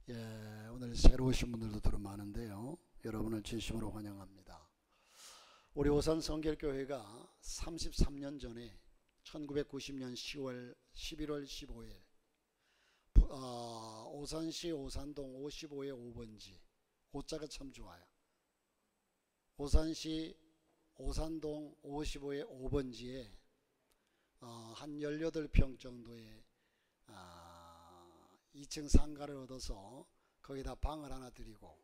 예, 오늘 새로 오신 분들도 들어 많은데요. 여러분을 진심으로 환영합니다. 우리 오산 성결교회가 33년 전에 1990년 11월 15일 오산시 오산동 55의 5번지, 오자가 참 좋아요. 오산시 오산동 55의 5번지에 한 18평 정도의 2층 상가를 얻어서 거기다 방을 하나 드리고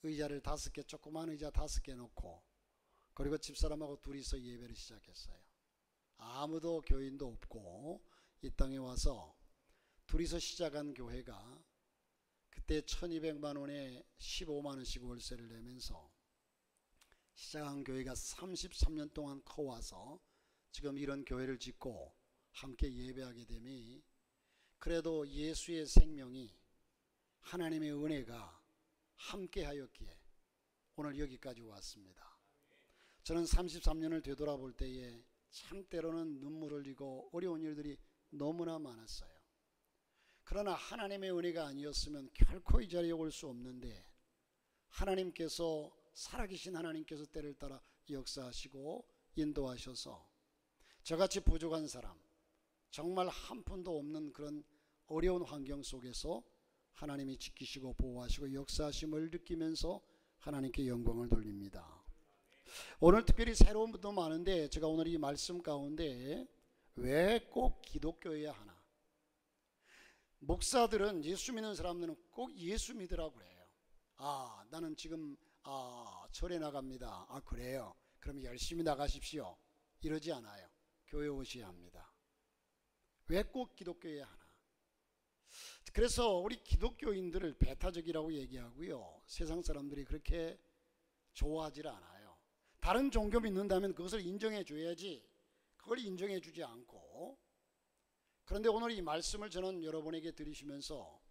의자를 5개, 조그만 의자 5개 놓고, 그리고 집사람하고 둘이서 예배를 시작했어요. 아무도 교인도 없고 이 땅에 와서 둘이서 시작한 교회가 그때 1200만 원에 15만 원씩 월세를 내면서 시작한 교회가 33년 동안 커와서 지금 이런 교회를 짓고 함께 예배하게 되니, 그래도 예수의 생명이, 하나님의 은혜가 함께 하였기에 오늘 여기까지 왔습니다. 저는 33년을 되돌아볼 때에 참 때로는 눈물을 흘리고 어려운 일들이 너무나 많았어요. 그러나 하나님의 은혜가 아니었으면 결코 이 자리에 올 수 없는데, 하나님께서, 살아계신 하나님께서 때를 따라 역사하시고 인도하셔서 저같이 부족한 사람, 정말 한 푼도 없는 그런 어려운 환경 속에서 하나님이 지키시고 보호하시고 역사하심을 느끼면서 하나님께 영광을 돌립니다. 오늘 특별히 새로운 분도 많은데, 제가 오늘 이 말씀 가운데 왜 꼭 기독교여야 하나, 목사들은, 예수 믿는 사람들은 꼭 예수 믿으라고 그래요. 나는 지금 절에 나갑니다. 그래요? 그럼 열심히 나가십시오. 이러지 않아요. 교회 오셔야 합니다. 왜 꼭 기독교여야 하나? 그래서 우리 기독교인들을 배타적이라고 얘기하고요, 세상 사람들이 그렇게 좋아하지 않아요. 다른 종교 믿는다면 그것을 인정해 줘야지, 그걸 인정해 주지 않고. 그런데 오늘 이 말씀을 저는 여러분에게 드리시면서,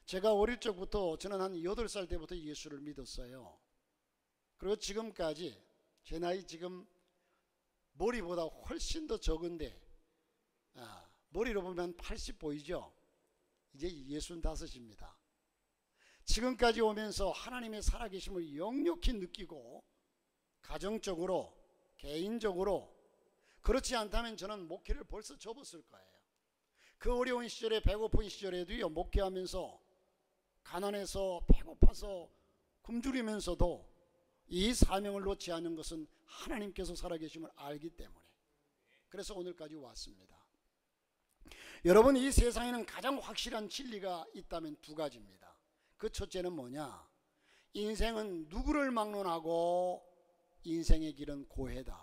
제가 어릴 적부터, 저는 한 8살 때부터 예수를 믿었어요. 그리고 지금까지, 제 나이 지금 머리보다 훨씬 더 적은데, 머리로 보면 80 보이죠? 이제 65입니다. 지금까지 오면서 하나님의 살아계심을 역력히 느끼고, 가정적으로, 개인적으로, 그렇지 않다면 저는 목회를 벌써 접었을 거예요. 그 어려운 시절에, 배고픈 시절에도요, 목회하면서 가난해서 배고파서 굶주리면서도 이 사명을 놓지 않는 것은 하나님께서 살아계심을 알기 때문에, 그래서 오늘까지 왔습니다. 여러분, 이 세상에는 가장 확실한 진리가 있다면 2가지입니다. 그 첫째는 뭐냐? 인생은 누구를 막론하고 인생의 길은 고해다.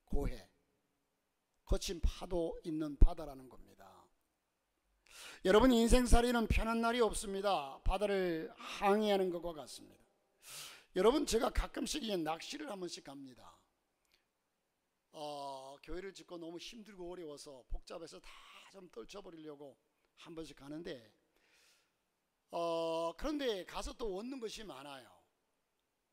고해, 거친 파도 있는 바다라는 겁니다. 여러분, 인생살이는 편한 날이 없습니다. 바다를 항해하는 것과 같습니다. 여러분, 제가 가끔씩 낚시를 한 번씩 갑니다. 교회를 짓고 너무 힘들고 어려워서 복잡해서 다 좀 떨쳐버리려고 한 번씩 가는데, 그런데 가서 또 얻는 것이 많아요.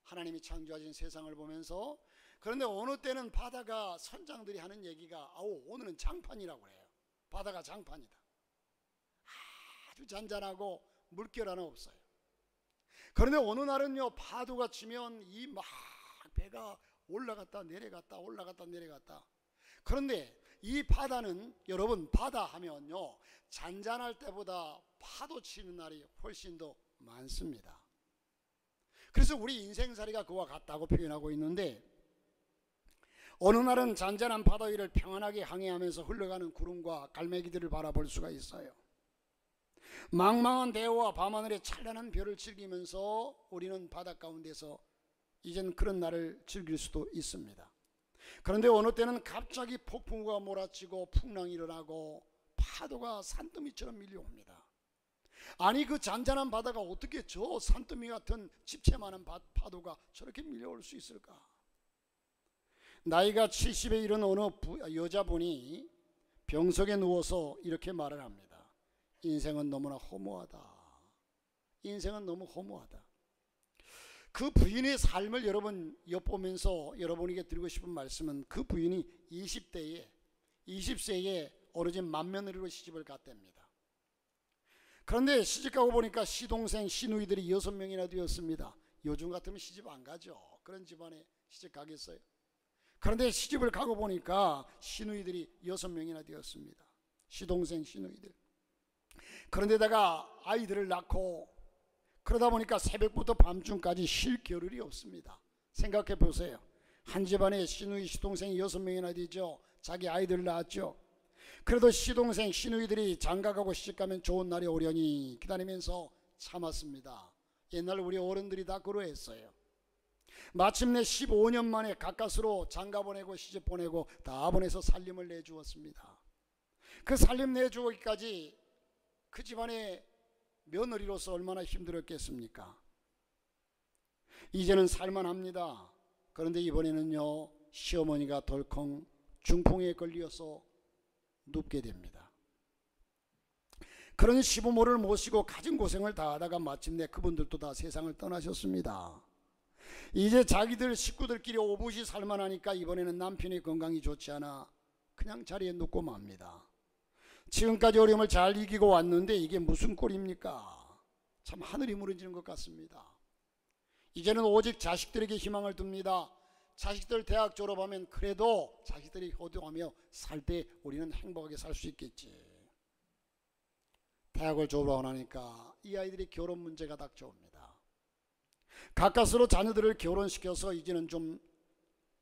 하나님이 창조하신 세상을 보면서. 그런데 어느 때는 바다가, 선장들이 하는 얘기가, 오늘은 장판이라고 해요. 바다가 장판이다. 아주 잔잔하고 물결 하나 없어요. 그런데 어느 날은요, 파도가 치면 이 막 배가 올라갔다 내려갔다 올라갔다 내려갔다. 그런데 이 바다는, 여러분, 바다 하면요, 잔잔할 때보다 파도 치는 날이 훨씬 더 많습니다. 그래서 우리 인생살이가 그와 같다고 표현하고 있는데, 어느 날은 잔잔한 바다 위를 평안하게 항해하면서 흘러가는 구름과 갈매기들을 바라볼 수가 있어요. 망망한 대오와 밤하늘의 찬란한 별을 즐기면서 우리는 바다 가운데서 이젠 그런 날을 즐길 수도 있습니다. 그런데 어느 때는 갑자기 폭풍우가 몰아치고 풍랑이 일어나고 파도가 산더미처럼 밀려옵니다. 아니, 그 잔잔한 바다가 어떻게 저 산더미 같은 집채만한 파도가 저렇게 밀려올 수 있을까? 나이가 70에 이른 어느 여자분이 병석에 누워서 이렇게 말을 합니다. 인생은 너무나 허무하다. 인생은 너무 허무하다. 그 부인의 삶을 여러분 엿보면서 여러분에게 드리고 싶은 말씀은, 그 부인이 20세에 어느 집 맏며느리로 시집을 갔답니다. 그런데 시집가고 보니까 시동생 시누이들이 6명이나 되었습니다. 요즘 같으면 시집 안 가죠. 그런 집안에 시집 가겠어요? 그런데 시집을 가고 보니까 시누이들이 6명이나 되었습니다. 시동생 시누이들. 그런데다가 아이들을 낳고 그러다 보니까 새벽부터 밤중까지 쉴 겨를이 없습니다. 생각해 보세요. 한 집안에 시누이 시동생이 6명이나 되죠. 자기 아이들을 낳았죠. 그래도 시동생 시누이들이 장가가고 시집가면 좋은 날이 오려니 기다리면서 참았습니다. 옛날 우리 어른들이 다 그러했어요. 마침내 15년 만에 가까스로 장가 보내고 시집 보내고 다 보내서 살림을 내주었습니다. 그 살림 내주기까지 그 집안의 며느리로서 얼마나 힘들었겠습니까? 이제는 살만합니다. 그런데 이번에는요, 시어머니가 덜컹 중풍에 걸려서 눕게 됩니다. 그런 시부모를 모시고 가진 고생을 다 하다가 마침내 그분들도 다 세상을 떠나셨습니다. 이제 자기들 식구들끼리 오붓이 살만하니까 이번에는 남편의 건강이 좋지 않아 그냥 자리에 눕고 맙니다. 지금까지 어려움을 잘 이기고 왔는데 이게 무슨 꼴입니까? 참 하늘이 무너지는 것 같습니다. 이제는 오직 자식들에게 희망을 둡니다. 자식들 대학 졸업하면 그래도 자식들이 효도하며 살 때 우리는 행복하게 살 수 있겠지. 대학을 졸업하고 나니까 이 아이들이 결혼 문제가 닥쳐옵니다. 가까스로 자녀들을 결혼시켜서 이제는 좀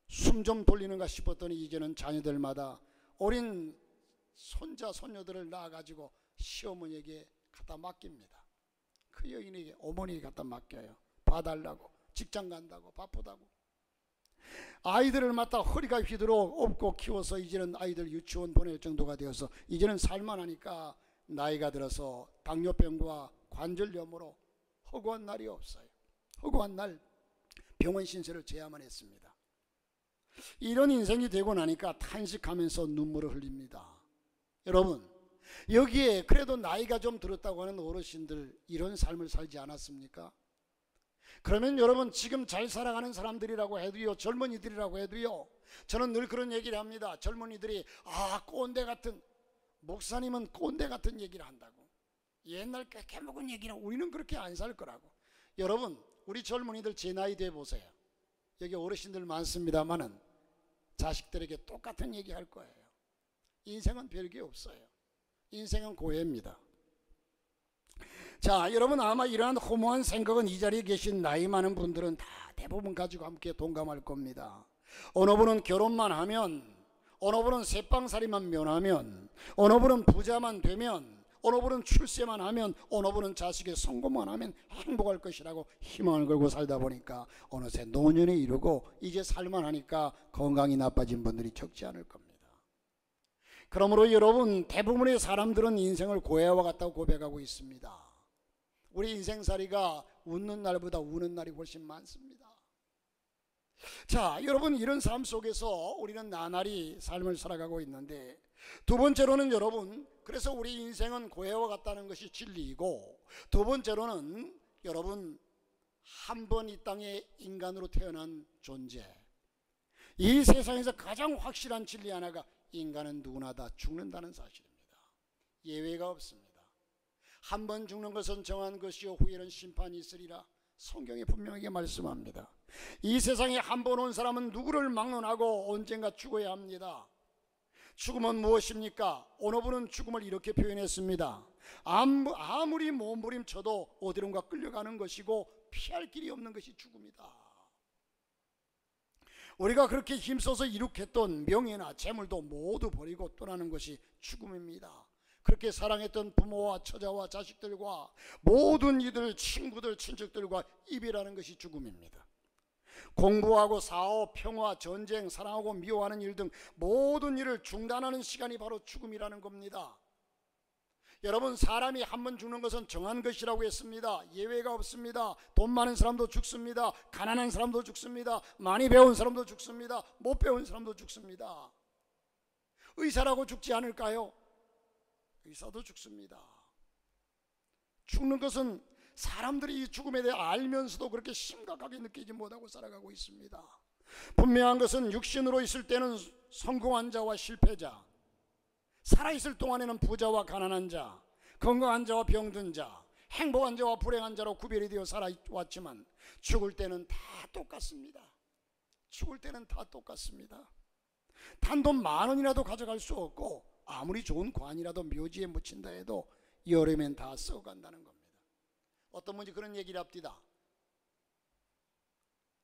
숨 좀 돌리는가 싶었더니 이제는 자녀들마다 어린 손자 손녀들을 낳아가지고 시어머니에게 갖다 맡깁니다. 그 여인에게 어머니에게 갖다 맡겨요. 봐달라고, 직장 간다고, 바쁘다고. 아이들을 맡아 허리가 휘도록 업고 키워서 이제는 아이들 유치원 보낼 정도가 되어서 이제는 살만하니까 나이가 들어서 당뇨병과 관절염으로 허구한 날이 없어요. 허구한 날 병원 신세를 져야만 했습니다. 이런 인생이 되고 나니까 탄식하면서 눈물을 흘립니다. 여러분, 여기에 그래도 나이가 좀 들었다고 하는 어르신들 이런 삶을 살지 않았습니까? 그러면 여러분, 지금 잘 살아가는 사람들이라고 해도요, 젊은이들이라고 해도요, 저는 늘 그런 얘기를 합니다. 젊은이들이 꼰대 같은, 목사님은 꼰대 같은 얘기를 한다고, 옛날 깨깨먹은 얘기는 우리는 그렇게 안 살 거라고. 여러분, 우리 젊은이들 제 나이 돼 보세요. 여기 어르신들 많습니다만은 자식들에게 똑같은 얘기 할 거예요. 인생은 별게 없어요. 인생은 고해입니다. 자, 여러분, 아마 이러한 허무한 생각은 이 자리에 계신 나이 많은 분들은 다 대부분 가지고 함께 동감할 겁니다. 어느 분은 결혼만 하면, 어느 분은 새빵살이만 면하면, 어느 분은 부자만 되면, 어느 분은 출세만 하면, 어느 분은 자식의 성공만 하면 행복할 것이라고 희망을 걸고 살다 보니까 어느새 노년에 이르고 이제 살만하니까 건강이 나빠진 분들이 적지 않을 겁니다. 그러므로 여러분, 대부분의 사람들은 인생을 고해와 같다고 고백하고 있습니다. 우리 인생살이가 웃는 날보다 우는 날이 훨씬 많습니다. 자, 여러분, 이런 삶 속에서 우리는 나날이 삶을 살아가고 있는데, 두 번째로는 여러분, 그래서 우리 인생은 고해와 같다는 것이 진리이고, 두 번째로는 여러분, 한 번 이 땅에 인간으로 태어난 존재, 이 세상에서 가장 확실한 진리 하나가 인간은 누구나 다 죽는다는 사실입니다. 예외가 없습니다. 한 번 죽는 것은 정한 것이요 후에는 심판이 있으리라 성경이 분명하게 말씀합니다. 이 세상에 한 번 온 사람은 누구를 막론하고 언젠가 죽어야 합니다. 죽음은 무엇입니까? 어느 분은 죽음을 이렇게 표현했습니다. 아무리 몸부림쳐도 어디론가 끌려가는 것이고 피할 길이 없는 것이 죽음이다. 우리가 그렇게 힘써서 이룩했던 명예나 재물도 모두 버리고 떠나는 것이 죽음입니다. 그렇게 사랑했던 부모와 처자와 자식들과 모든 이들, 친구들, 친척들과 이별하는 것이 죽음입니다. 공부하고 사업, 평화, 전쟁, 사랑하고 미워하는 일 등 모든 일을 중단하는 시간이 바로 죽음이라는 겁니다. 여러분, 사람이 한 번 죽는 것은 정한 것이라고 했습니다. 예외가 없습니다. 돈 많은 사람도 죽습니다. 가난한 사람도 죽습니다. 많이 배운 사람도 죽습니다. 못 배운 사람도 죽습니다. 의사라고 죽지 않을까요? 의사도 죽습니다. 죽는 것은 사람들이 이 죽음에 대해 알면서도 그렇게 심각하게 느끼지 못하고 살아가고 있습니다. 분명한 것은 육신으로 있을 때는 성공한 자와 실패자, 살아있을 동안에는 부자와 가난한 자, 건강한 자와 병든 자, 행복한 자와 불행한 자로 구별이 되어 살아왔지만 죽을 때는 다 똑같습니다. 죽을 때는 다 똑같습니다. 단돈 10,000원이라도 가져갈 수 없고 아무리 좋은 관이라도 묘지에 묻힌다 해도 여름엔 다 썩어간다는 겁니다. 어떤 분이 그런 얘기를 합니다.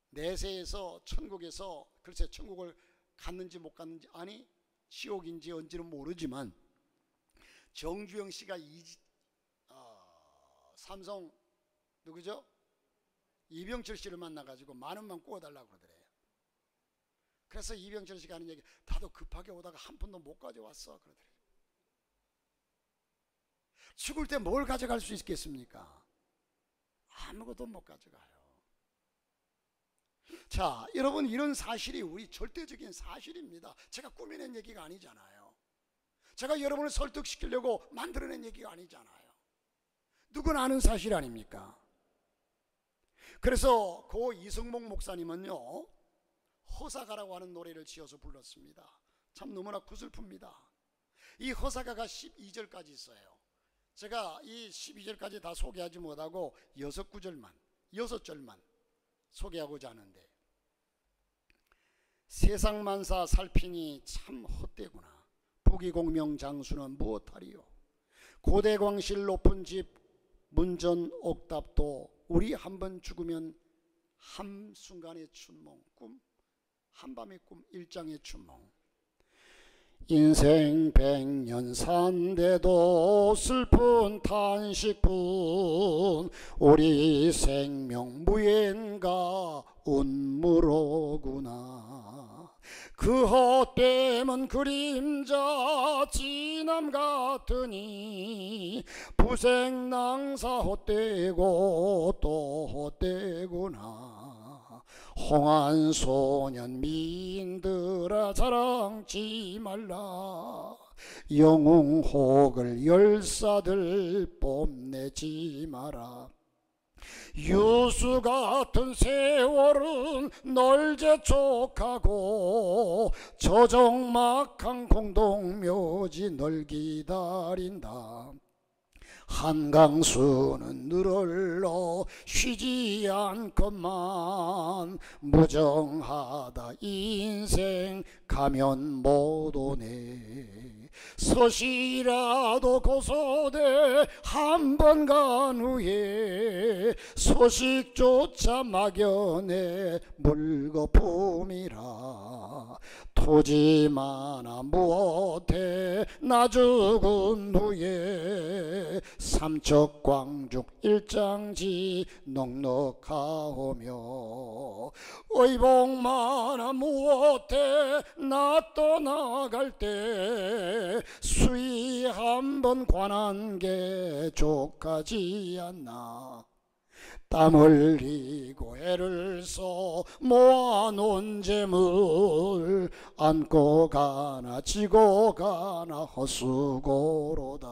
내세에서 천국에서, 글쎄 천국을 갔는지 못 갔는지, 아니 지옥인지 언지는 모르지만 정주영 씨가 삼성 누구죠? 이병철 씨를 만나가지고 10,000원만 구워달라고 그러더래요. 그래서 이병철 씨가 하는 얘기, 나도 급하게 오다가 한 푼도 못 가져왔어 그러더래요. 죽을 때 뭘 가져갈 수 있겠습니까? 아무것도 못 가져가요. 자, 여러분, 이런 사실이 우리 절대적인 사실입니다. 제가 꾸며낸 얘기가 아니잖아요. 제가 여러분을 설득시키려고 만들어낸 얘기가 아니잖아요. 누구나 아는 사실 아닙니까? 그래서 고 이승목 목사님은요, 허사가라고 하는 노래를 지어서 불렀습니다. 참 너무나 구슬픕니다. 이 허사가가 12절까지 있어요. 제가 이 12절까지 다 소개하지 못하고 6절만 소개하고자 하는데, 세상 만사 살피니 참 헛되구나. 부귀공명장수는 무엇하리요. 고대광실 높은 집 문전 옥답도 우리 한번 죽으면 한순간의 춘몽, 꿈 한밤의 꿈, 일장의 춘몽. 인생 100년 산데도 슬픈 탄식뿐 우리 생명 무엔가 운무로구나. 그 헛됨은 그림자 지남 같으니 부생낭사 헛되고 또 헛되구나. 홍한소년 미인들아 자랑치 말라. 영웅혹을 열사들 뽐내지 마라. 유수 같은 세월은 널 재촉하고 저정막한 공동묘지 널 기다린다. 한강수는 늘흘러 쉬지 않건만 무정하다 인생 가면 못 오네. 서시라도 고소돼 한 번 간 후에 소식조차 막연해 물거품이라. 토지 많아 무엇해 나 죽은 후에 삼척광중 일장지 넉넉하오며 의복 많아 무엇해 나 떠나갈 때 수위 한번 관한 게 족하지 않나. 땀 흘리고 애를 써 모아놓은 재물 안고 가나 지고 가나 헛수고로다.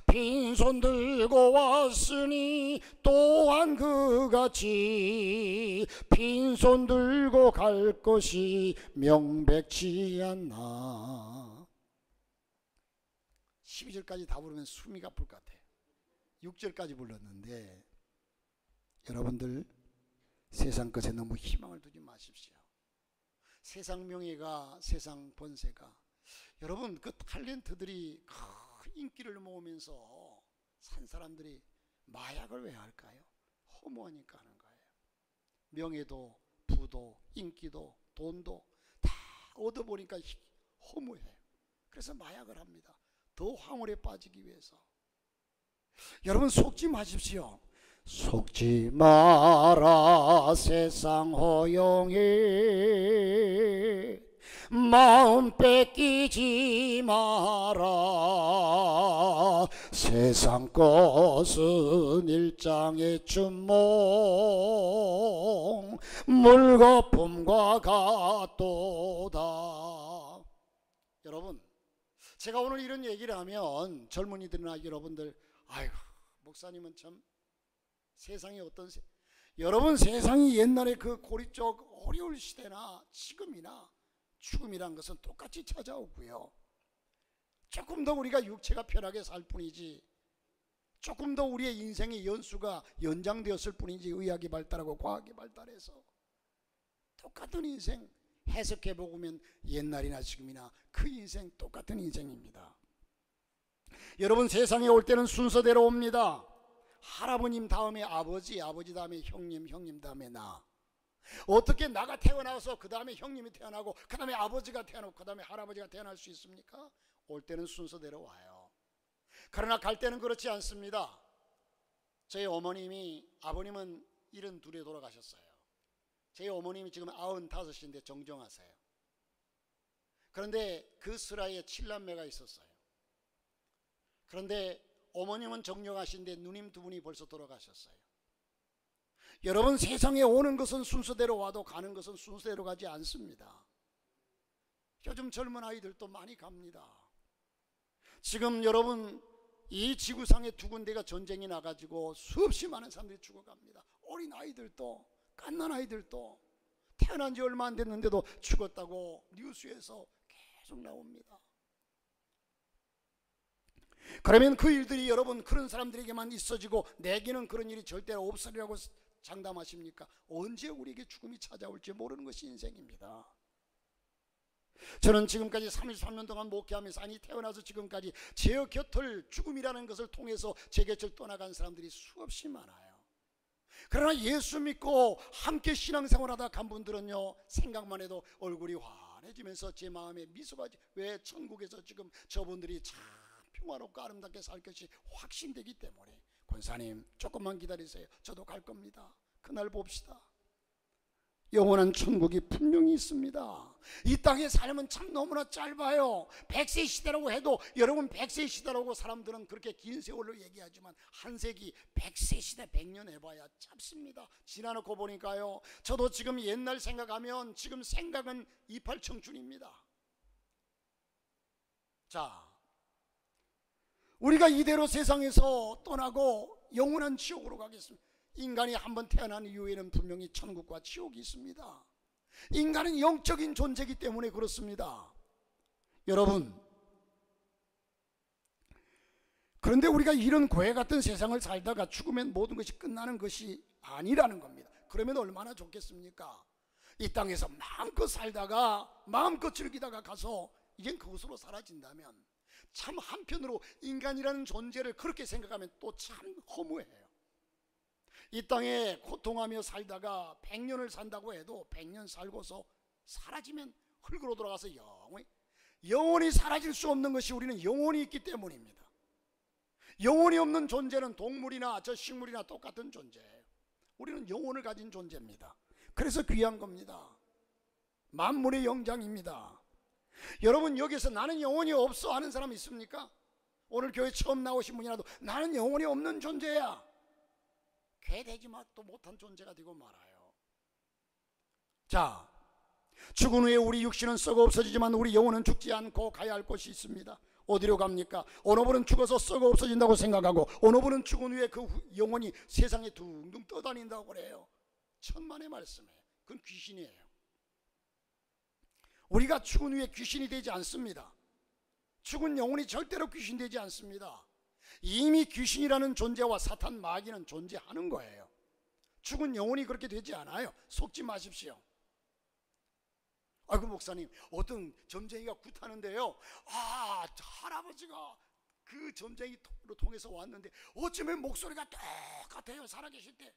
빈손 들고 왔으니 또한 그같이 빈손 들고 갈 것이 명백치 않나. 12절까지 다 부르면 숨이 가쁠 것 같아요. 6절까지 불렀는데 여러분들 세상 것에 너무 희망을 두지 마십시오. 세상 명예가, 세상 번세가, 여러분 그 탤런트들이 큰 인기를 모으면서 산 사람들이 마약을 왜 할까요? 허무하니까 하는 거예요. 명예도 부도 인기도 돈도 다 얻어보니까 허무해요. 그래서 마약을 합니다. 더 황홀에 빠지기 위해서. 여러분 속지 마십시오. 속지 마라 세상 허용해 마음 뺏기지 마라. 세상 것은 일장의 춘몽 물거품과 같도다. 여러분 제가 오늘 이런 얘기를 하면 젊은이들이나 여러분들 아이고 목사님은 참 세상이 어떤 여러분 세상이 옛날에 그 고리적 어려울 시대나 지금이나 죽음이란 것은 똑같이 찾아오고요. 조금 더 우리가 육체가 편하게 살 뿐이지, 조금 더 우리의 인생의 연수가 연장되었을 뿐이지, 의학이 발달하고 과학이 발달해서 똑같은 인생 해석해 보면 옛날이나 지금이나 그 인생 똑같은 인생입니다. 여러분, 세상에 올 때는 순서대로 옵니다. 할아버님 다음에 아버지, 아버지 다음에 형님, 형님 다음에 나. 어떻게 나가 태어나서 그 다음에 형님이 태어나고 그 다음에 아버지가 태어나고 그 다음에 할아버지가 태어날 수 있습니까? 올 때는 순서대로 와요. 그러나 갈 때는 그렇지 않습니다. 저희 어머님이, 아버님은 72에 돌아가셨어요. 저희 어머님이 지금 95인데 정정하세요. 그런데 그 슬하에 7남매가 있었어요. 그런데 어머님은 정정하신데 누님 두 분이 벌써 돌아가셨어요. 여러분, 세상에 오는 것은 순서대로 와도 가는 것은 순서대로 가지 않습니다. 요즘 젊은 아이들도 많이 갑니다. 지금 여러분, 이 지구상에 두 군데가 전쟁이 나가지고 수없이 많은 사람들이 죽어갑니다. 어린 아이들도, 갓난 아이들도 태어난 지 얼마 안 됐는데도 죽었다고 뉴스에서 계속 나옵니다. 그러면 그 일들이 여러분, 그런 사람들에게만 있어지고 내게는 그런 일이 절대로 없으리라고 장담하십니까? 언제 우리에게 죽음이 찾아올지 모르는 것이 인생입니다. 저는 지금까지 33년 동안 목회하면서, 아니 태어나서 지금까지 제 곁을 죽음이라는 것을 통해서 제 곁을 떠나간 사람들이 수없이 많아요. 그러나 예수 믿고 함께 신앙생활하다 간 분들은요, 생각만 해도 얼굴이 환해지면서 제 마음에 미소가, 왜? 천국에서 지금 저분들이 참 평화롭고 아름답게 살 것이 확신되기 때문에. 권사님, 조금만 기다리세요. 저도 갈 겁니다. 그날 봅시다. 영원한 천국이 분명히 있습니다. 이 땅의 삶은 참 너무나 짧아요. 100세 시대라고 해도, 여러분 100세 시대라고 사람들은 그렇게 긴 세월로 얘기하지만 한 세기 100세 시대 100년 해봐야 짧습니다. 지나놓고 보니까요, 저도 지금 옛날 생각하면 지금 생각은 28 청춘입니다. 자, 우리가 이대로 세상에서 떠나고 영원한 지옥으로 가겠습니다. 인간이 한번 태어난 이후에는 분명히 천국과 지옥이 있습니다. 인간은 영적인 존재이기 때문에 그렇습니다. 여러분, 그런데 우리가 이런 고해 같은 세상을 살다가 죽으면 모든 것이 끝나는 것이 아니라는 겁니다. 그러면 얼마나 좋겠습니까? 이 땅에서 마음껏 살다가 마음껏 즐기다가 가서 이젠 그것으로 사라진다면, 참 한편으로 인간이라는 존재를 그렇게 생각하면 또 참 허무해요. 이 땅에 고통하며 살다가 100년을 산다고 해도 100년 살고서 사라지면 흙으로 돌아가서 영원히 사라질 수 없는 것이 우리는 영혼이 있기 때문입니다. 영혼이 없는 존재는 동물이나 저 식물이나 똑같은 존재예요. 우리는 영혼을 가진 존재입니다. 그래서 귀한 겁니다. 만물의 영장입니다. 여러분, 여기서 나는 영혼이 없어 하는 사람 있습니까? 오늘 교회 처음 나오신 분이라도 나는 영혼이 없는 존재야, 괴되지도 못한 존재가 되고 말아요. 자, 죽은 후에 우리 육신은 썩어 없어지지만 우리 영혼은 죽지 않고 가야 할 곳이 있습니다. 어디로 갑니까? 어느 분은 죽어서 썩어 없어진다고 생각하고 어느 분은 죽은 후에 그 영혼이 세상에 둥둥 떠다닌다고 그래요. 천만의 말씀이에요. 그건 귀신이에요. 우리가 죽은 후에 귀신이 되지 않습니다. 죽은 영혼이 절대로 귀신 되지 않습니다. 이미 귀신이라는 존재와 사탄 마귀는 존재하는 거예요. 죽은 영혼이 그렇게 되지 않아요. 속지 마십시오. 아이고 목사님, 어떤 점쟁이가 굿하는데요, 할아버지가 그 점쟁이로 통해서 왔는데 어쩌면 목소리가 똑같아요, 살아계실 때.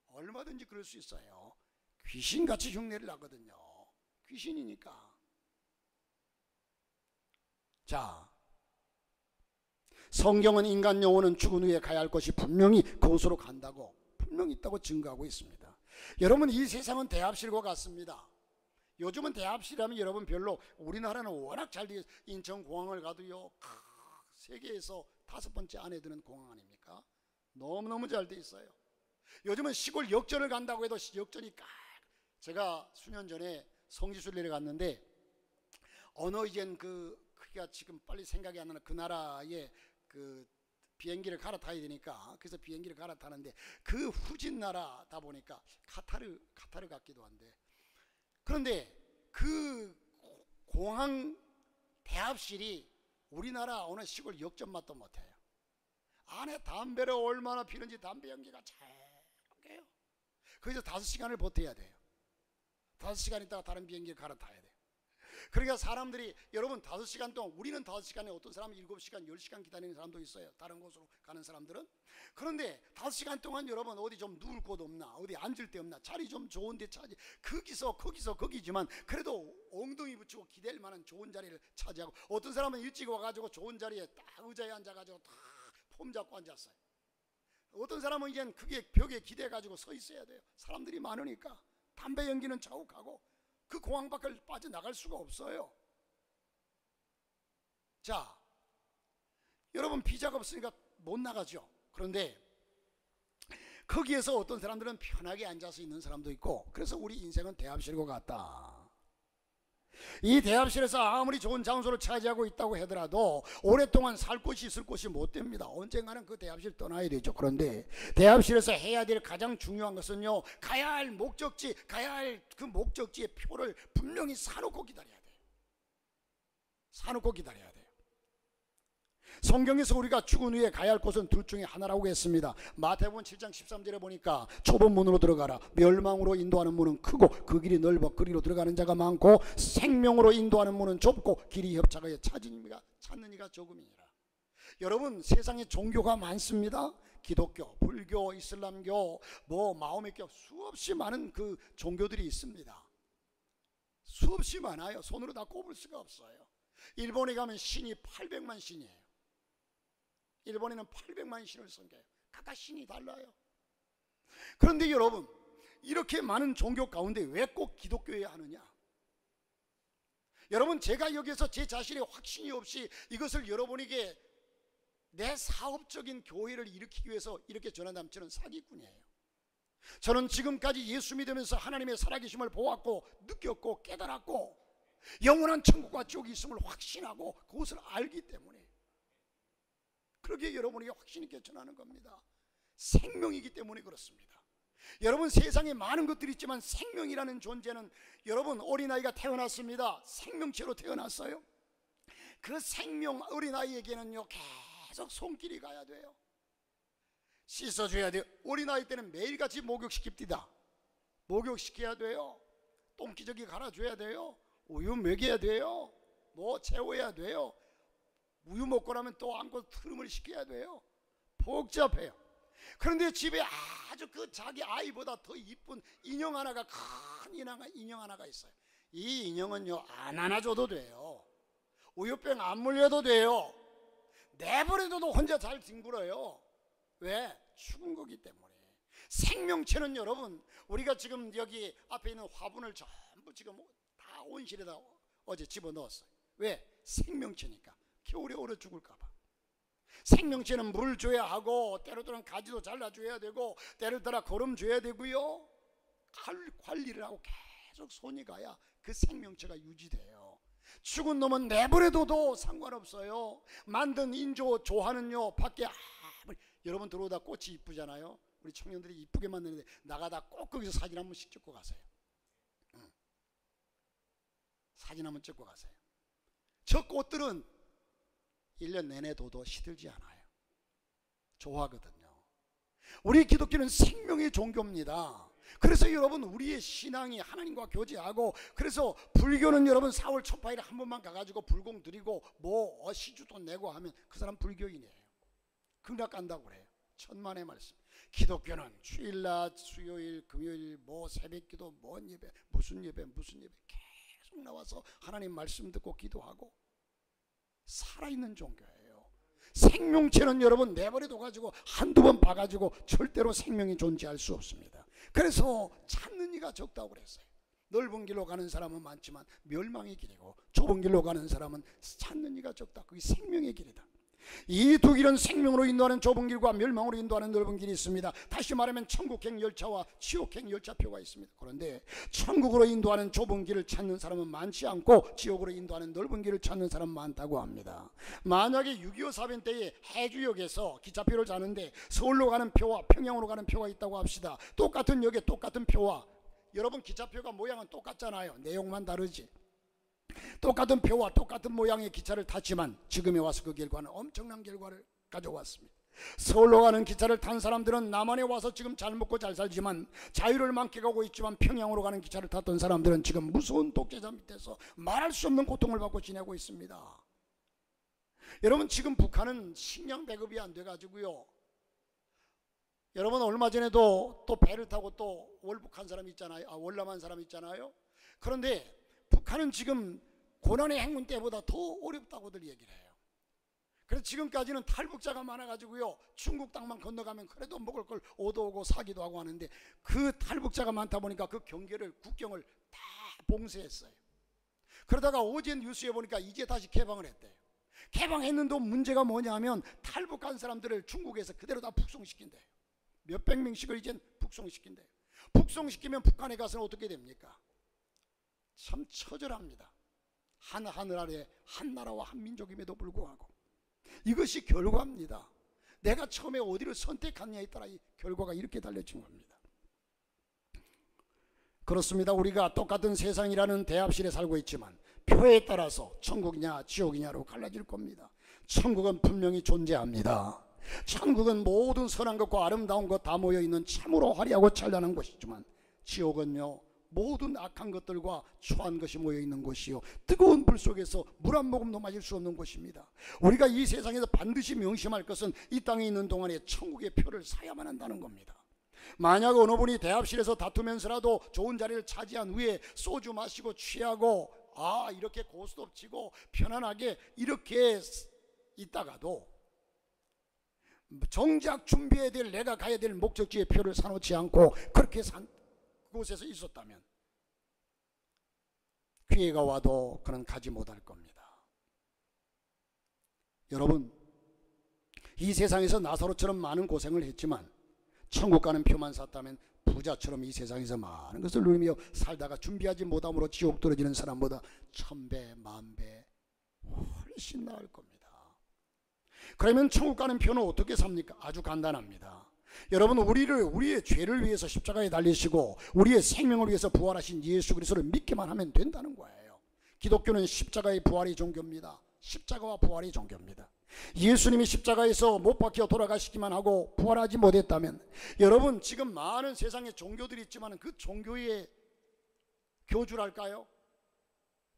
얼마든지 그럴 수 있어요. 귀신같이 흉내를 나거든요. 귀신이니까. 자, 성경은 인간 영혼은 죽은 후에 가야 할 것이 분명히 그곳으로 간다고 분명히 있다고 증거하고 있습니다. 여러분, 이 세상은 대합실과 같습니다. 요즘은 대합실하면 여러분 별로, 우리나라는 워낙 잘 되어, 인천공항을 가도요, 세계에서 5번째 안에 드는 공항 아닙니까? 너무너무 잘 돼 있어요. 요즘은 시골 역전을 간다고 해도 역전이 제가 수년 전에 성지순례를 갔는데, 이젠 그가 지금 빨리 생각이 안 나는 그 나라에 그 비행기를 갈아타야 되니까, 그래서 비행기를 갈아타는데 그 후진 나라다 보니까 카타르 같기도 한데, 그런데 그 공항 대합실이 우리나라 어느 시골 역전 맛도 못해요. 안에 담배를 얼마나 피는지 담배 연기가 잘게요. 그래서 5시간을 버텨야 돼요. 5시간 있다가 다른 비행기를 갈아타야 돼요. 그러니까 사람들이, 여러분 5시간 동안, 우리는 5시간에 어떤 사람은 7시간 10시간 기다리는 사람도 있어요. 다른 곳으로 가는 사람들은. 그런데 5시간 동안 여러분 어디 좀 누울 곳 없나, 어디 앉을 데 없나, 자리 좀 좋은 데 찾지, 거기지만 그래도 엉덩이 붙이고 기댈 만한 좋은 자리를 차지하고, 어떤 사람은 일찍 와가지고 좋은 자리에 딱 의자에 앉아가지고 딱 폼 잡고 앉았어요. 어떤 사람은 이젠 그게 벽에 기대가지고 서 있어야 돼요. 사람들이 많으니까. 담배 연기는 자욱하고 그 공항 밖을 빠져나갈 수가 없어요. 자, 여러분 비자가 없으니까 못 나가죠. 그런데 거기에서 어떤 사람들은 편하게 앉아서 있는 사람도 있고, 그래서 우리 인생은 대합실과 같다. 이 대합실에서 아무리 좋은 장소를 차지하고 있다고 하더라도 오랫동안 살 곳이 있을 곳이 못 됩니다. 언젠가는 그 대합실 떠나야 되죠. 그런데 대합실에서 해야 될 가장 중요한 것은요, 가야 할 목적지, 가야 할 그 목적지의 표를 분명히 사놓고 기다려야 돼요. 사놓고 기다려야 돼요. 성경에서 우리가 죽은 후에 가야 할 곳은 둘 중에 하나라고 했습니다. 마태복음 7장 13절에 보니까 좁은 문으로 들어가라. 멸망으로 인도하는 문은 크고 그 길이 넓어 그리로 들어가는 자가 많고, 생명으로 인도하는 문은 좁고 길이 협착하여 찾는 이가 적음이니라. 여러분 세상에 종교가 많습니다. 기독교, 불교, 이슬람교, 마호메교, 수없이 많은 그 종교들이 있습니다. 수없이 많아요. 손으로 다 꼽을 수가 없어요. 일본에 가면 신이 800만 신이에요. 일본에는 800만 신을 섬겨요. 각각 신이 달라요. 그런데 여러분, 이렇게 많은 종교 가운데 왜 꼭 기독교에 하느냐? 여러분, 제가 여기서 제 자신의 확신이 없이 이것을 여러분에게 내 사업적인 교회를 일으키기 위해서 이렇게 전한다면 저는 사기꾼이에요. 저는 지금까지 예수 믿으면서 하나님의 살아계심을 보았고 느꼈고 깨달았고 영원한 천국과 지옥이 있음을 확신하고 그것을 알기 때문에 그렇게 여러분에게 확신 있게 전하는 겁니다. 생명이기 때문에 그렇습니다. 여러분 세상에 많은 것들이 있지만 생명이라는 존재는, 여러분 어린아이가 태어났습니다. 생명체로 태어났어요. 그 생명 어린아이에게는요 계속 손길이 가야 돼요. 씻어줘야 돼요. 어린아이 때는 매일같이 목욕시킵니다. 목욕시켜야 돼요. 똥기저귀 갈아줘야 돼요. 우유 먹여야 돼요. 채워야 돼요. 우유 먹고 나면 또 안고 트름을 시켜야 돼요. 복잡해요. 그런데 집에 아주 그 자기 아이보다 더 이쁜 인형 하나가, 큰 인형 하나가 있어요. 이 인형은요 안 안아줘도 돼요. 우유병 안 물려도 돼요. 내버려둬도 혼자 잘 뒹굴어요. 왜? 죽은 거기 때문에. 생명체는 여러분, 우리가 지금 여기 앞에 있는 화분을 전부 지금 다 온실에다 어제 집어넣었어요. 왜? 생명체니까. 겨울에 얼어 죽을까봐. 생명체는 물을 줘야 하고, 때로 가지도 잘라줘야 되고, 때를 따라 거름 줘야 되고요. 관리를 하고 계속 손이 가야 그 생명체가 유지돼요. 죽은 놈은 내버려둬도 상관없어요. 만든 인조 조화는요 밖에 여러분 들어오다 꽃이 이쁘잖아요. 우리 청년들이 이쁘게 만드는데 나가다 꼭 거기서 사진 한 번씩 찍고 가세요. 사진 한 번 찍고 가세요. 저 꽃들은 1년 내내 둬도 시들지 않아요. 조화거든요. 우리 기독교는 생명의 종교입니다. 그래서 여러분 우리의 신앙이 하나님과 교제하고, 그래서 불교는 여러분 4월 초파일에 한 번만 가가지고 불공 드리고 시주도 내고 하면 그 사람 불교인이에요. 극락 간다고 그래요. 천만의 말씀. 기독교는 주일날, 수요일, 금요일, 새벽기도, 예배, 무슨 예배 계속 나와서 하나님 말씀 듣고 기도하고 살아있는 종교예요. 생명체는 여러분 내버려둬 가지고 한두 번 봐가지고 절대로 생명이 존재할 수 없습니다. 그래서 찾는 이가 적다고 그랬어요. 넓은 길로 가는 사람은 많지만 멸망의 길이고, 좁은 길로 가는 사람은 찾는 이가 적다. 그게 생명의 길이다. 이 두 길은 생명으로 인도하는 좁은 길과 멸망으로 인도하는 넓은 길이 있습니다. 다시 말하면 천국행 열차와 지옥행 열차표가 있습니다. 그런데 천국으로 인도하는 좁은 길을 찾는 사람은 많지 않고 지옥으로 인도하는 넓은 길을 찾는 사람은 많다고 합니다. 만약에 6.25 사변 때에 해주역에서 기차표를 사는데 서울로 가는 표와 평양으로 가는 표가 있다고 합시다. 똑같은 역에 똑같은 표와, 여러분 기차표가 모양은 똑같잖아요. 내용만 다르지. 똑같은 표와 똑같은 모양의 기차를 탔지만 지금에 와서 그 결과는 엄청난 결과를 가져왔습니다. 서울로 가는 기차를 탄 사람들은 남한에 와서 지금 잘 먹고 잘 살지만 자유를 만끽하고 있지만, 평양으로 가는 기차를 탔던 사람들은 지금 무서운 독재자 밑에서 말할 수 없는 고통을 받고 지내고 있습니다. 여러분, 지금 북한은 식량 배급이 안 돼가지고요, 여러분 얼마 전에도 또 배를 타고 또 월북한 사람이 있잖아요. 월남한 사람이 있잖아요. 그런데 북한은 지금 고난의 행군 때보다 더 어렵다고들 얘기를 해요. 그래서 지금까지는 탈북자가 많아가지고요, 중국 땅만 건너가면 그래도 먹을 걸 얻어오고 사기도 하고 하는데, 그 탈북자가 많다 보니까 그 국경을 다 봉쇄했어요. 그러다가 어제 뉴스에 보니까 이제 다시 개방을 했대요. 개방했는데 문제가 뭐냐 하면 탈북한 사람들을 중국에서 그대로 다 북송시킨대요. 몇백 명씩을 이제 북송시킨대요. 북송시키면 북한에 가서는 어떻게 됩니까? 참 처절합니다. 하늘 아래 한 나라와 한 민족임에도 불구하고 이것이 결과입니다. 내가 처음에 어디를 선택하느냐에 따라 이 결과가 이렇게 달려진 겁니다. 그렇습니다. 우리가 똑같은 세상이라는 대합실에 살고 있지만 표에 따라서 천국이냐 지옥이냐로 갈라질 겁니다. 천국은 분명히 존재합니다. 천국은 모든 선한 것과 아름다운 것 다 모여있는 참으로 화려하고 찬란한 곳이지만, 지옥은요, 모든 악한 것들과 초한 것이 모여있는 곳이요, 뜨거운 불 속에서 물 한 모금도 마실 수 없는 곳입니다. 우리가 이 세상에서 반드시 명심할 것은 이 땅에 있는 동안에 천국의 표를 사야만 한다는 겁니다. 만약 어느 분이 대합실에서 다투면서라도 좋은 자리를 차지한 후에 소주 마시고 취하고 이렇게 고스톱 치고 편안하게 이렇게 있다가도 정작 준비해야 될, 내가 가야 될 목적지의 표를 사놓지 않고 그렇게 그곳에서 있었다면 기회가 와도 그는 가지 못할 겁니다. 여러분, 이 세상에서 나사로처럼 많은 고생을 했지만 천국 가는 표만 샀다면 부자처럼 이 세상에서 많은 것을 누리며 살다가 준비하지 못함으로 지옥 떨어지는 사람보다 1000배, 10,000배 훨씬 나을 겁니다. 그러면 천국 가는 표는 어떻게 삽니까? 아주 간단합니다. 여러분, 우리의 죄를 위해서 십자가에 달리시고 우리의 생명을 위해서 부활하신 예수 그리스도를 믿기만 하면 된다는 거예요. 기독교는 십자가의 부활이 종교입니다. 십자가와 부활이 종교입니다. 예수님이 십자가에서 못 박혀 돌아가시기만 하고 부활하지 못했다면, 여러분, 지금 많은 세상에 종교들이 있지만 그 종교의 교주랄까요?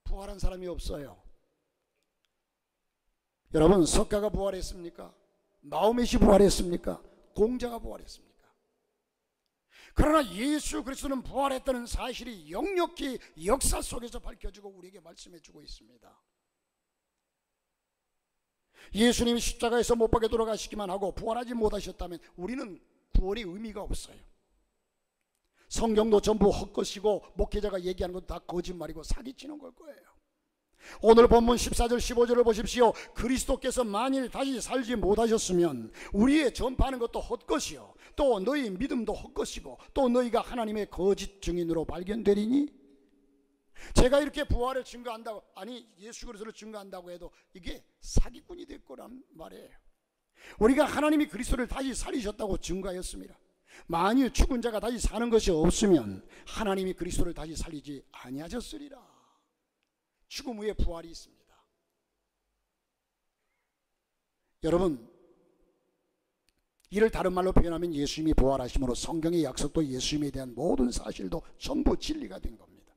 부활한 사람이 없어요. 여러분, 석가가 부활했습니까? 마호멧이 부활했습니까? 공자가 부활했습니까? 그러나 예수 그리스도는 부활했다는 사실이 역력히 역사 속에서 밝혀지고 우리에게 말씀해주고 있습니다. 예수님이 십자가에서 못 박혀 돌아가시기만 하고 부활하지 못하셨다면 우리는 구원의 의미가 없어요. 성경도 전부 헛것이고 목회자가 얘기하는 것도 다 거짓말이고 사기치는 걸 거예요. 오늘 본문 14절 15절을 보십시오. 그리스도께서 만일 다시 살지 못하셨으면 우리의 전파하는 것도 헛것이요, 또 너희 믿음도 헛것이고 또 너희가 하나님의 거짓 증인으로 발견되리니. 제가 이렇게 부활을 증거한다고, 예수 그리스도를 증거한다고 해도 이게 사기꾼이 될 거란 말이에요. 우리가 하나님이 그리스도를 다시 살리셨다고 증거하였습니다. 만일 죽은 자가 다시 사는 것이 없으면 하나님이 그리스도를 다시 살리지 아니하셨으리라. 죽음 후에 부활이 있습니다. 여러분, 이를 다른 말로 표현하면 예수님이 부활하심으로 성경의 약속도 예수님에 대한 모든 사실도 전부 진리가 된 겁니다.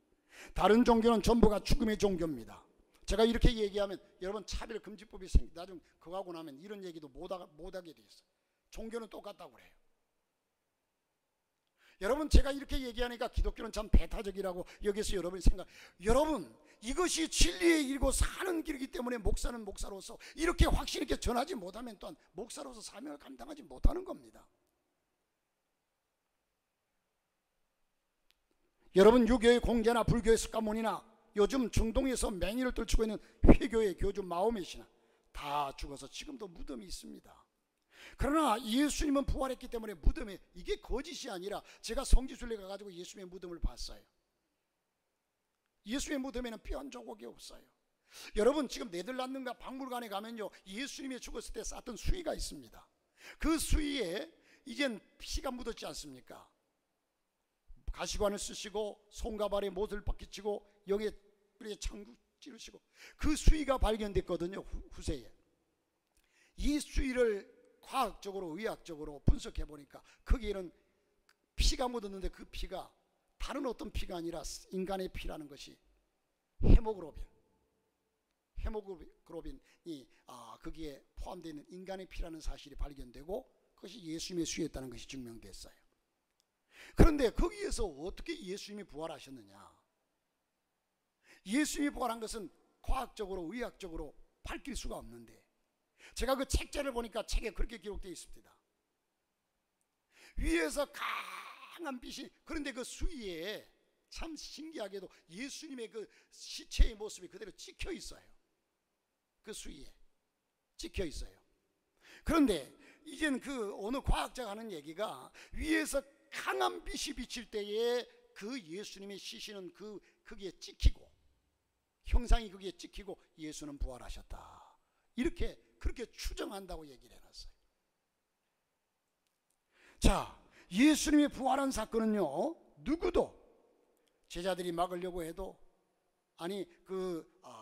다른 종교는 전부가 죽음의 종교입니다. 제가 이렇게 얘기하면 여러분 차별금지법이 나중 그거 하고 나면 이런 얘기도 못하게 돼 있어요. 종교는 똑같다고 그래요. 여러분, 제가 이렇게 얘기하니까 기독교는 참 배타적이라고 여기서 여러분이 여러분, 이것이 진리의 길이고 사는 길이기 때문에 목사는 목사로서 이렇게 확신 있게 전하지 못하면 또한 목사로서 사명을 감당하지 못하는 겁니다. 여러분, 유교의 공제나 불교의 습관문이나 요즘 중동에서 맹위를 떨치고 있는 회교의 교주 마호멧이나 다 죽어서 지금도 무덤이 있습니다. 그러나 예수님은 부활했기 때문에 무덤에, 이게 거짓이 아니라 제가 성지순례 가가지고 예수님의 무덤을 봤어요. 예수님의 무덤에는 뼈 한 조각이 없어요. 여러분, 지금 네덜란드가 박물관에 가면요, 예수님이 죽었을 때 쌌던 수의가 있습니다. 그 수의에 이젠 피가 묻었지 않습니까? 가시관을 쓰시고 손과 발에 못을 박히치고 여기에 찌르시고 그 수위가 발견됐거든요. 후세에. 이 수위를 과학적으로 의학적으로 분석해 보니까 거기에는 피가 묻었는데 그 피가 다른 어떤 피가 아니라 인간의 피라는 것이 헤모글로빈이 거기에 포함되어 있는 인간의 피라는 사실이 발견되고 그것이 예수님의 수였다는 것이 증명됐어요. 그런데 거기에서 어떻게 예수님이 부활하셨느냐? 예수님이 부활한 것은 과학적으로 의학적으로 밝힐 수가 없는데 제가 그 책자를 보니까 책에 그렇게 기록되어 있습니다. 위에서 강한 빛이, 그런데 그 수위에 참 신기하게도 예수님의 그 시체의 모습이 그대로 찍혀 있어요. 그 수위에 찍혀 있어요. 그런데 이제는 그 어느 과학자가 하는 얘기가 위에서 강한 빛이 비칠 때에 그 예수님의 시신은 거기에 찍히고 형상이 거기에 찍히고 예수는 부활하셨다. 이렇게 그렇게 추정한다고 얘기를 해놨어요. 자, 예수님이 부활한 사건은요, 누구도 제자들이 막으려고 해도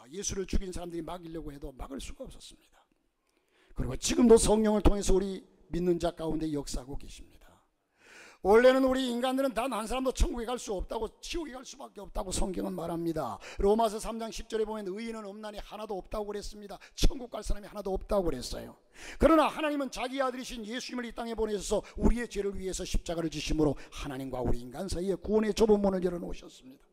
예수를 죽인 사람들이 막으려고 해도 막을 수가 없었습니다. 그리고 지금도 성령을 통해서 우리 믿는 자 가운데 역사하고 계십니다. 원래는 우리 인간들은 단 한 사람도 천국에 갈 수 없다고, 지옥에 갈 수밖에 없다고 성경은 말합니다. 로마서 3장 10절에 보면 의인은 없나니 하나도 없다고 그랬습니다. 천국 갈 사람이 하나도 없다고 그랬어요. 그러나 하나님은 자기 아들이신 예수님을 이 땅에 보내셔서 우리의 죄를 위해서 십자가를 지심으로 하나님과 우리 인간 사이에 구원의 좁은 문을 열어놓으셨습니다.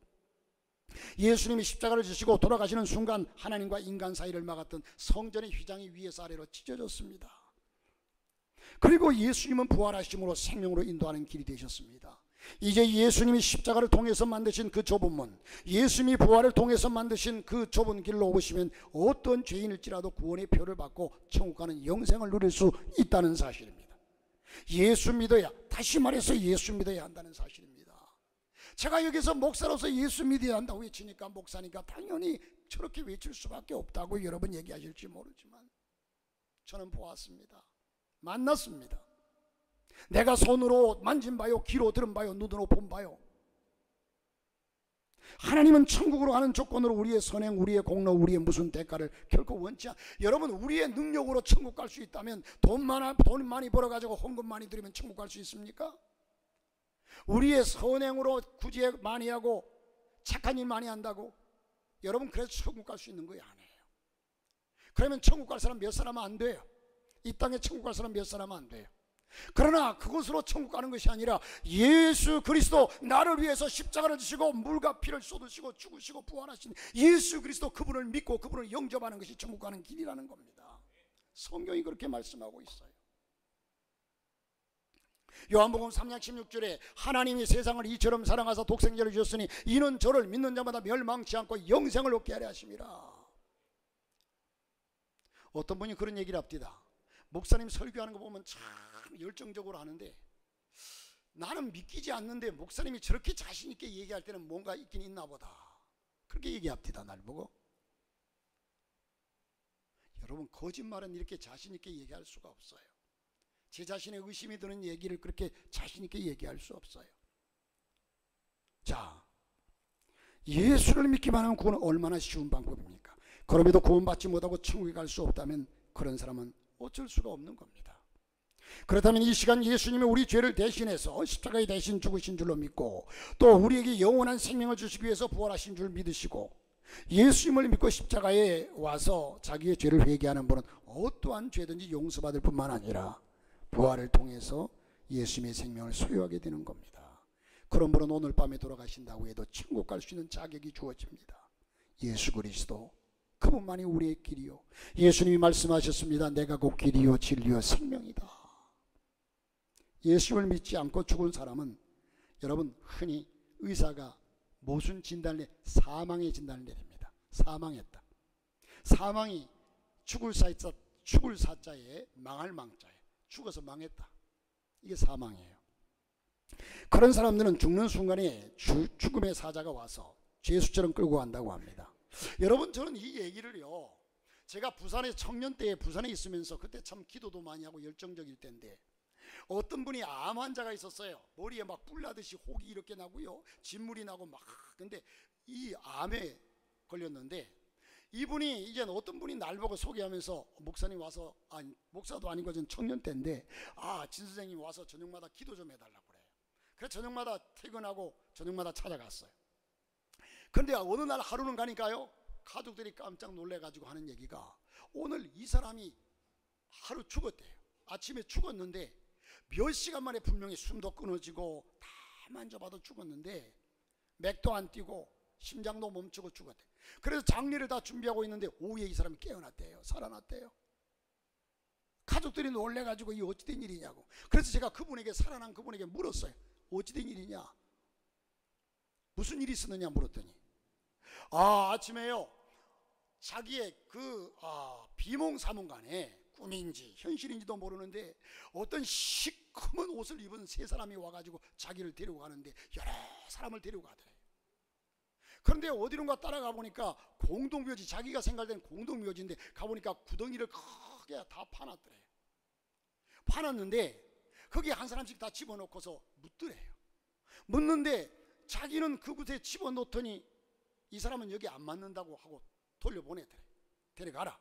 예수님이 십자가를 지시고 돌아가시는 순간 하나님과 인간 사이를 막았던 성전의 휘장이 위에서 아래로 찢어졌습니다. 그리고 예수님은 부활하심으로 생명으로 인도하는 길이 되셨습니다. 이제 예수님이 십자가를 통해서 만드신 그 좁은 문, 예수님이 부활을 통해서 만드신 그 좁은 길로 오시면 어떤 죄인일지라도 구원의 표를 받고 천국 가는 영생을 누릴 수 있다는 사실입니다. 예수 믿어야, 다시 말해서 예수 믿어야 한다는 사실입니다. 제가 여기서 목사로서 예수 믿어야 한다고 외치니까 목사니까 당연히 저렇게 외칠 수밖에 없다고 여러분 얘기하실지 모르지만 저는 보았습니다. 만났습니다. 내가 손으로 만진 바요, 귀로 들은 바요, 눈으로 본 바요. 하나님은 천국으로 가는 조건으로 우리의 선행, 우리의 공로, 우리의 무슨 대가를 결코 원치 않. 여러분, 우리의 능력으로 천국 갈 수 있다면 돈 많이 벌어가지고 헌금 많이 드리면 천국 갈 수 있습니까? 우리의 선행으로 구제 많이 하고 착한 일 많이 한다고 여러분 그래서 천국 갈 수 있는 거예요? 아니에요. 그러면 천국 갈 사람 몇 사람은 안 돼요. 이 땅에 천국 갈 사람 몇 사람은 안 돼요. 그러나 그것으로 천국 가는 것이 아니라 예수 그리스도, 나를 위해서 십자가를 지시고 물과 피를 쏟으시고 죽으시고 부활하신 예수 그리스도, 그분을 믿고 그분을 영접하는 것이 천국 가는 길이라는 겁니다. 성경이 그렇게 말씀하고 있어요. 요한복음 3장 16절에 하나님이 세상을 이처럼 사랑하사 독생자를 주셨으니 이는 저를 믿는 자마다 멸망치 않고 영생을 얻게 하려 하심이라. 어떤 분이 그런 얘기를 합니다. 목사님 설교하는 거 보면 참 열정적으로 하는데 나는 믿기지 않는데 목사님이 저렇게 자신 있게 얘기할 때는 뭔가 있긴 있나 보다. 그렇게 얘기합니다. 날 보고. 여러분, 거짓말은 이렇게 자신 있게 얘기할 수가 없어요. 제 자신의 의심이 드는 얘기를 그렇게 자신 있게 얘기할 수 없어요. 자, 예수를 믿기만 하면 구원은 얼마나 쉬운 방법입니까? 그럼에도 구원받지 못하고 천국에 갈 수 없다면 그런 사람은 어쩔 수가 없는 겁니다. 그렇다면 이 시간 예수님이 우리 죄를 대신해서 십자가에 대신 죽으신 줄로 믿고 또 우리에게 영원한 생명을 주시기 위해서 부활하신 줄 믿으시고 예수님을 믿고 십자가에 와서 자기의 죄를 회개하는 분은 어떠한 죄든지 용서받을 뿐만 아니라 부활을 통해서 예수님의 생명을 소유하게 되는 겁니다. 그런 분은 오늘 밤에 돌아가신다고 해도 천국 갈 수 있는 자격이 주어집니다. 예수 그리스도, 그분만이 우리의 길이요. 예수님이 말씀하셨습니다. 내가 곧 길이요 진리요 생명이다. 예수를 믿지 않고 죽은 사람은 여러분 흔히 의사가 무슨 진단을 내? 사망의 진단을 내립니다. 사망했다. 사망이 죽을 사자에 망할 망자에 죽어서 망했다. 이게 사망이에요. 그런 사람들은 죽는 순간에 죽음의 사자가 와서 죄수처럼 끌고 간다고 합니다. 여러분, 저는 이 얘기를요, 제가 부산에 청년 때에 부산에 있으면서 그때 참 기도도 많이 하고 열정적일 때인데 어떤 분이 암 환자가 있었어요. 머리에 막 뿔 나듯이 혹이 이렇게 나고요, 진물이 나고 막. 근데 이 암에 걸렸는데 이분이 이제 어떤 분이 날 보고 소개하면서 목사님 와서, 아니 목사도 아니고 전 청년 때인데, 진 선생님 와서 저녁마다 기도 좀 해달라고 그래요. 그래서 저녁마다 퇴근하고 저녁마다 찾아갔어요. 그런데 어느 날 하루는 가니까요, 가족들이 깜짝 놀래가지고 하는 얘기가, 오늘 이 사람이 하루 죽었대요. 아침에 죽었는데 몇 시간 만에 분명히 숨도 끊어지고 다 만져봐도 죽었는데 맥도 안 뛰고 심장도 멈추고 죽었대. 그래서 장례를 다 준비하고 있는데 오후에 이 사람이 깨어났대요. 살아났대요. 가족들이 놀래가지고 이 어찌 된 일이냐고. 그래서 제가 그분에게, 살아난 그분에게 물었어요. 어찌 된 일이냐, 무슨 일이 있었느냐 물었더니, 아침에요 자기의 그 비몽사몽간에 꿈인지 현실인지도 모르는데 어떤 시커먼 옷을 입은 세 사람이 와가지고 자기를 데리고 가는데 여러 사람을 데리고 가더래요. 그런데 어디론가 따라가 보니까 공동묘지, 자기가 생각된 공동묘지인데 가보니까 구덩이를 크게 다 파놨더래요. 파놨는데 거기에 한 사람씩 다 집어넣고서 묻더래요. 묻는데 자기는 그곳에 집어넣더니 이 사람은 여기 안 맞는다고 하고 돌려보내더래요. 데려가라.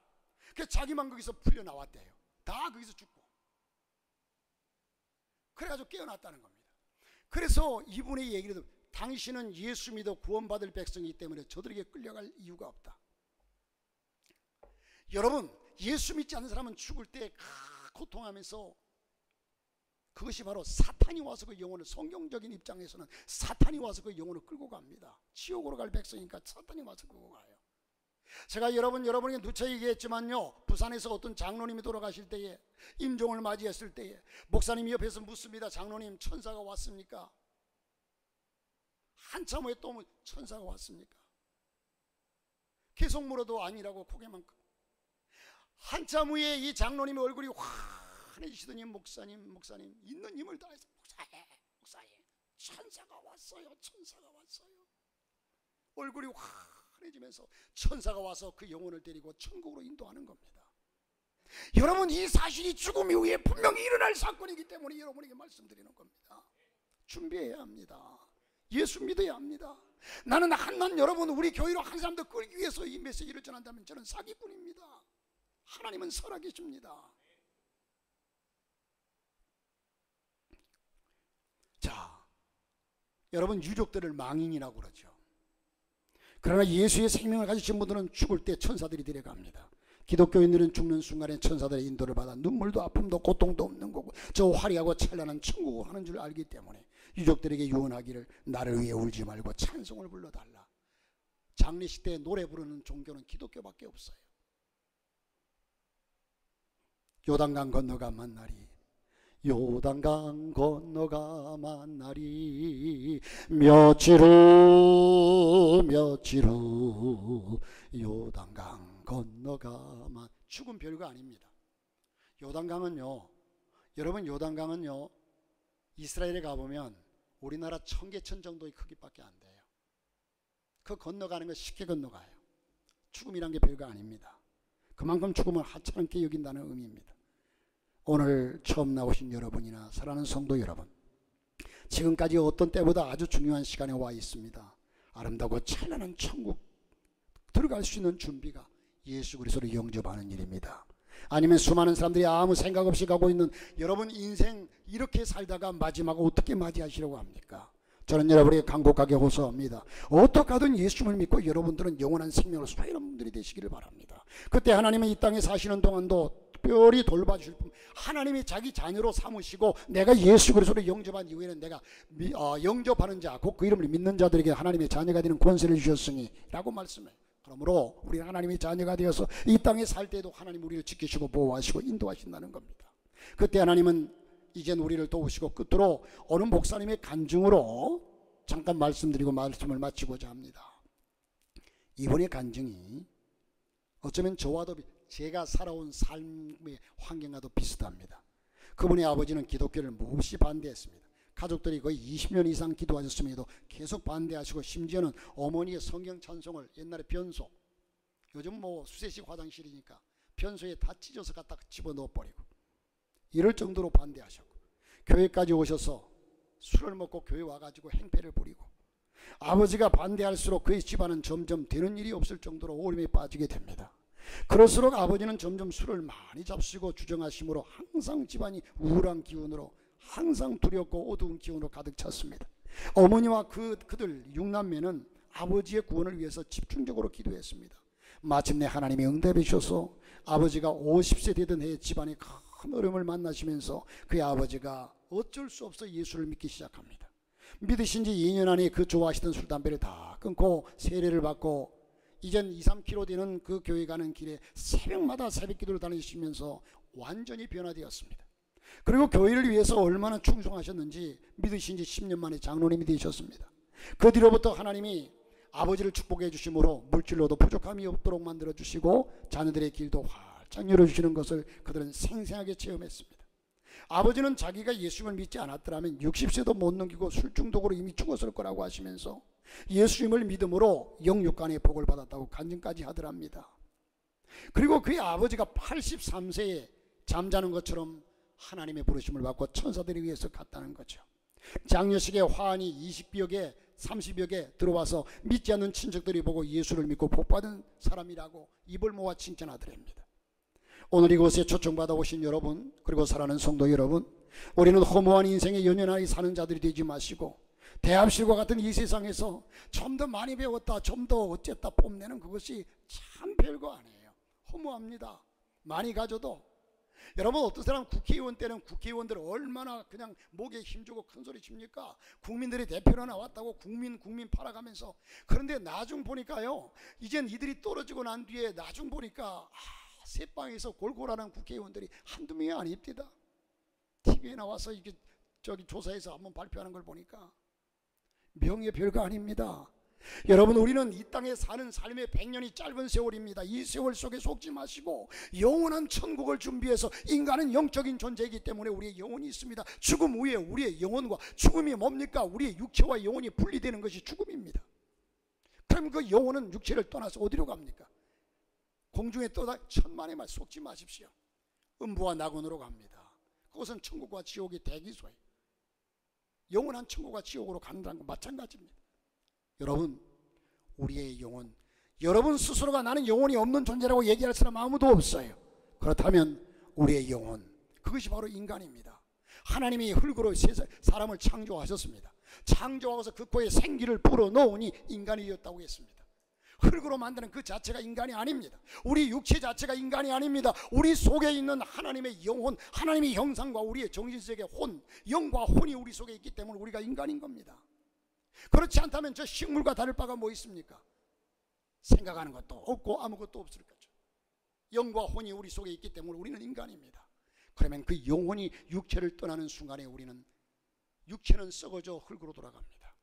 그래서 자기만 거기서 풀려 나왔대요. 다 거기서 죽고. 그래가지고 깨어났다는 겁니다. 그래서 이분의 얘기를 듣고, 당신은 예수 믿어 구원받을 백성이기 때문에 저들에게 끌려갈 이유가 없다. 여러분, 예수 믿지 않는 사람은 죽을 때 고통하면서, 그것이 바로 사탄이 와서 그 영혼을, 성경적인 입장에서는 사탄이 와서 그 영혼을 끌고 갑니다. 지옥으로 갈 백성이니까 사탄이 와서 끌고 가요. 제가 여러분에게 누차 얘기했지만요, 부산에서 어떤 장로님이 돌아가실 때에, 임종을 맞이했을 때에 목사님이 옆에서 묻습니다. 장로님, 천사가 왔습니까? 한참 후에 또 천사가 왔습니까? 계속 물어도 아니라고 고개만 끄고, 한참 후에 이 장로님의 얼굴이 환해지시더니, 목사님 있는 힘을 다해서, 목사님 천사가 왔어요. 얼굴이 환해지면서 천사가 와서 그 영혼을 데리고 천국으로 인도하는 겁니다. 여러분, 이 사실이 죽음 이후에 분명히 일어날 사건이기 때문에 여러분에게 말씀드리는 겁니다. 준비해야 합니다. 예수 믿어야 합니다. 나는 여러분, 우리 교회로 한 사람도 끌기 위해서 이 메시지를 전한다면 저는 사기꾼입니다. 하나님은 살아계십니다. 자, 여러분, 유족들을 망인이라고 그러죠. 그러나 예수의 생명을 가지신 분들은 죽을 때 천사들이 데려갑니다. 기독교인들은 죽는 순간에 천사들의 인도를 받아 눈물도 아픔도 고통도 없는 거고 저 화려하고 찬란한 천국을 하는 줄 알기 때문에 유족들에게 유언하기를, 나를 위해 울지 말고 찬송을 불러달라. 장례식 때 노래 부르는 종교는 기독교밖에 없어요. 요단강 건너가 만나리, 요단강 건너가 만나리, 며칠 후 요단강 건너가만. 죽은 별거 아닙니다. 요단강은요, 여러분, 요단강은요 이스라엘에 가보면 우리나라 청계천 정도의 크기밖에 안 돼요. 그 건너가는 거 쉽게 건너가요. 죽음이란 게 별거 아닙니다. 그만큼 죽음을 하찮게 여긴다는 의미입니다. 오늘 처음 나오신 여러분이나 사랑하는 성도 여러분, 지금까지 어떤 때보다 아주 중요한 시간에 와 있습니다. 아름다고 찬란한 천국 들어갈 수 있는 준비가 예수 그리스도를 영접하는 일입니다. 아니면 수많은 사람들이 아무 생각 없이 가고 있는 여러분 인생, 이렇게 살다가 마지막을 어떻게 맞이하시려고 합니까? 저는 여러분에게 간곡하게 호소합니다. 어떻게 하든 예수님을 믿고 여러분들은 영원한 생명을 소유하는 분들이 되시기를 바랍니다. 그때 하나님은 이 땅에 사시는 동안도 특별히 돌봐주실 분, 하나님이 자기 자녀로 삼으시고 내가 예수 그리스도를 영접한 이후에는 내가 영접하는 자, 곧 그 이름을 믿는 자들에게 하나님의 자녀가 되는 권세를 주셨으니 라고 말씀해요. 그러므로 우리 하나님의 자녀가 되어서 이 땅에 살 때도 하나님 우리를 지키시고 보호하시고 인도하신다는 겁니다. 그때 하나님은 이젠 우리를 도우시고 끝으로 어느 목사님의 간증으로 잠깐 말씀드리고 말씀을 마치고자 합니다. 이번의 간증이 어쩌면 저와도 제가 살아온 삶의 환경과도 비슷합니다. 그분의 아버지는 기독교를 몹시 반대했습니다. 가족들이 거의 20년 이상 기도하셨음에도 계속 반대하시고, 심지어는 어머니의 성경 찬송을 옛날에 변소, 요즘 뭐 수세식 화장실이니까 변소에 다 찢어서 갖다 집어넣어버리고 이럴 정도로 반대하셨고, 교회까지 오셔서 술을 먹고 교회 와가지고 행패를 부리고, 아버지가 반대할수록 그의 집안은 점점 되는 일이 없을 정도로 어려움에 빠지게 됩니다. 그럴수록 아버지는 점점 술을 많이 잡수고 주정하심으로 항상 집안이 우울한 기운으로, 항상 두렵고 어두운 기운으로 가득 찼습니다. 어머니와 그들 6남매는 아버지의 구원을 위해서 집중적으로 기도했습니다. 마침내 하나님이 응답해 주셔서 아버지가 50세 되던 해에 집안에 큰 어려움을 만나시면서 그의 아버지가 어쩔 수 없어 예수를 믿기 시작합니다. 믿으신 지 2년 안에 그 좋아하시던 술 담배를 다 끊고 세례를 받고 이젠 2-3km 되는 그 교회 가는 길에 새벽마다 새벽기도를 다니시면서 완전히 변화되었습니다. 그리고 교회를 위해서 얼마나 충성하셨는지 믿으신 지 10년 만에 장로님이 되셨습니다. 그 뒤로부터 하나님이 아버지를 축복해 주심으로 물질로도 부족함이 없도록 만들어 주시고 자녀들의 길도 활짝 열어주시는 것을 그들은 생생하게 체험했습니다. 아버지는 자기가 예수님을 믿지 않았더라면 60세도 못 넘기고 술중독으로 이미 죽었을 거라고 하시면서 예수님을 믿음으로 영육간의 복을 받았다고 간증까지 하더랍니다. 그리고 그의 아버지가 83세에 잠자는 것처럼 하나님의 부르심을 받고 천사들에 의해서 갔다는 거죠. 장려식에 화환이 20여 개 30여 개 들어와서 믿지 않는 친척들이 보고 예수를 믿고 복받은 사람이라고 입을 모아 칭찬하더랍니다. 오늘 이곳에 초청받아 오신 여러분, 그리고 사랑하는 성도 여러분, 우리는 허무한 인생에 연연하게 사는 자들이 되지 마시고 대합실과 같은 이 세상에서 좀 더 많이 배웠다, 좀 더 어쨌다 뽐내는 그것이 참 별거 아니에요. 허무합니다. 많이 가져도. 여러분, 어떤 사람 국회의원 때는 국회의원들 얼마나 그냥 목에 힘주고 큰소리 칩니까? 국민들이 대표로 나왔다고 국민 팔아가면서. 그런데 나중 보니까요, 이젠 이들이 떨어지고 난 뒤에 나중 보니까 새방에서 골골하는 국회의원들이 한두 명이 아닙니다. TV에 나와서 이게 조사해서 한번 발표하는 걸 보니까 명예 별거 아닙니다. 여러분, 우리는 이 땅에 사는 삶의 100년이 짧은 세월입니다. 이 세월 속에 속지 마시고 영원한 천국을 준비해서, 인간은 영적인 존재이기 때문에 우리의 영혼이 있습니다. 죽음 후에 우리의 영혼과, 죽음이 뭡니까? 우리의 육체와 영혼이 분리되는 것이 죽음입니다. 그럼 그 영혼은 육체를 떠나서 어디로 갑니까? 공중에 떠다 천만의 말 속지 마십시오. 음부와 낙원으로 갑니다. 그것은 천국과 지옥의 대기소예요. 영원한 천국과 지옥으로 간다는 건 마찬가지입니다. 여러분, 우리의 영혼, 여러분 스스로가 나는 영혼이 없는 존재라고 얘기할 사람 아무도 없어요. 그렇다면 우리의 영혼, 그것이 바로 인간입니다. 하나님이 흙으로 사람을 창조하셨습니다. 창조하고서 그 코에 생기를 불어넣으니 인간이 되었다고 했습니다. 흙으로 만드는 그 자체가 인간이 아닙니다. 우리 육체 자체가 인간이 아닙니다. 우리 속에 있는 하나님의 영혼, 하나님의 형상과 우리의 정신세계 혼, 영과 혼이 우리 속에 있기 때문에 우리가 인간인 겁니다. 그렇지 않다면 저 식물과 다를 바가 뭐 있습니까? 생각하는 것도 없고 아무것도 없을 거죠. 영과 혼이 우리 속에 있기 때문에 우리는 인간입니다. 그러면 그 영혼이 육체를 떠나는 순간에 우리는, 육체는 썩어져 흙으로 돌아갑니다.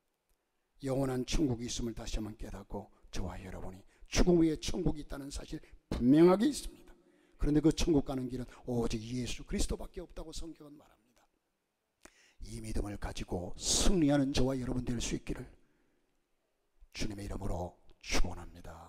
영원한 천국이 있음을 다시 한번 깨닫고 저와 여러분이 죽음 후에 천국이 있다는 사실 분명하게 있습니다. 그런데 그 천국 가는 길은 오직 예수 그리스도밖에 없다고 성경은 말합니다. 이 믿음을 가지고 승리하는 저와 여러분 될 수 있기를 주님의 이름으로 축원합니다.